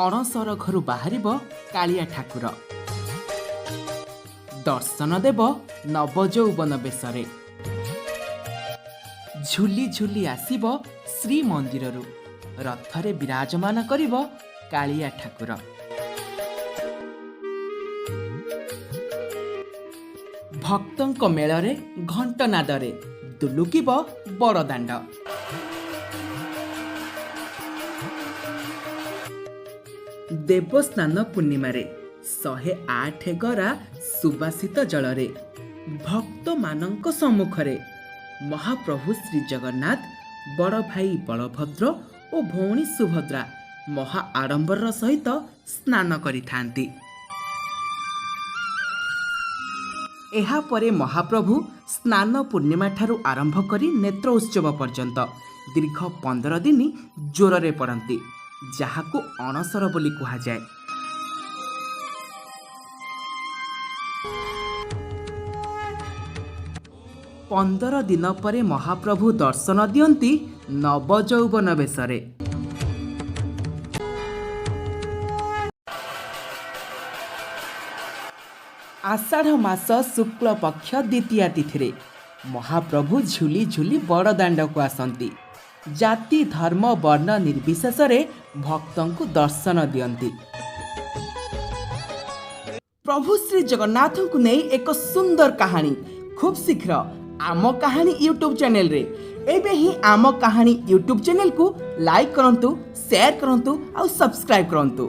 ଅଣସର ଘରୁ ବାହାରିବ କାଳିଆ ଠାକୁର। ଦର୍ଶନ ଦେବ ନବଯୌବନ ବେଶରେ। ଝୁଲି ଝୁଲି ଆସିବ ଶ୍ରୀମନ୍ଦିରରୁ। ରଥରେ ବିରାଜମାନ କରିବ କାଳିଆ ଠାକୁର। ଭକ୍ତଙ୍କ ମେଳରେ ଘଣ୍ଟନାଦରେ ଦୁଲୁକିବ ବଡ଼ଦାଣ୍ଡ। ଦେବସ୍ନାନ ପୂର୍ଣ୍ଣିମାରେ 108 ଗରା ସୁବାସିତ ଜଳରେ ଭକ୍ତମାନଙ୍କ ସମ୍ମୁଖରେ ମହାପ୍ରଭୁ ଶ୍ରୀ ଜଗନ୍ନାଥ, ବଡ଼ ଭାଇ ବଳଭଦ୍ର ଓ ଭଉଣୀ ସୁଭଦ୍ରା ମହା ଆଡ଼ମ୍ବରର ସହିତ ସ୍ନାନ କରିଥାନ୍ତି। ଏହାପରେ ମହାପ୍ରଭୁ ସ୍ନାନ ପୂର୍ଣ୍ଣିମା ଠାରୁ ଆରମ୍ଭ କରି ନେତ୍ର ଉତ୍ସବ ପର୍ଯ୍ୟନ୍ତ ଦୀର୍ଘ 15 ଦିନ ଜ୍ୱରରେ ପଡ଼ନ୍ତି, ଯାହାକୁ ଅଣସର ବୋଲି କୁହାଯାଏ। ପନ୍ଦର ଦିନ ପରେ ମହାପ୍ରଭୁ ଦର୍ଶନ ଦିଅନ୍ତି ନବଯୌବନ ବେଶରେ। ଆଷାଢ଼ ମାସ ଶୁକ୍ଳ ପକ୍ଷ ଦ୍ୱିତୀୟା ତିଥିରେ ମହାପ୍ରଭୁ ଝୁଲି ଝୁଲି ବଡ଼ଦାଣ୍ଡକୁ ଆସନ୍ତି। ଜାତି ଧର୍ମ ବର୍ଣ୍ଣ ନିର୍ବିଶେଷରେ ଭକ୍ତଙ୍କୁ ଦର୍ଶନ ଦିଅନ୍ତି। ପ୍ରଭୁ ଶ୍ରୀ ଜଗନ୍ନାଥଙ୍କୁ ନେଇ ଏକ ସୁନ୍ଦର କାହାଣୀ ଖୁବ୍ ଶୀଘ୍ର ଆମ କାହାଣୀ ୟୁଟ୍ୟୁବ୍ ଚ୍ୟାନେଲରେ। ଏବେ ହିଁ ଆମ କାହାଣୀ ୟୁଟ୍ୟୁବ୍ ଚ୍ୟାନେଲକୁ ଲାଇକ୍ କରନ୍ତୁ, ସେୟାର କରନ୍ତୁ ଆଉ ସବସ୍କ୍ରାଇବ୍ କରନ୍ତୁ।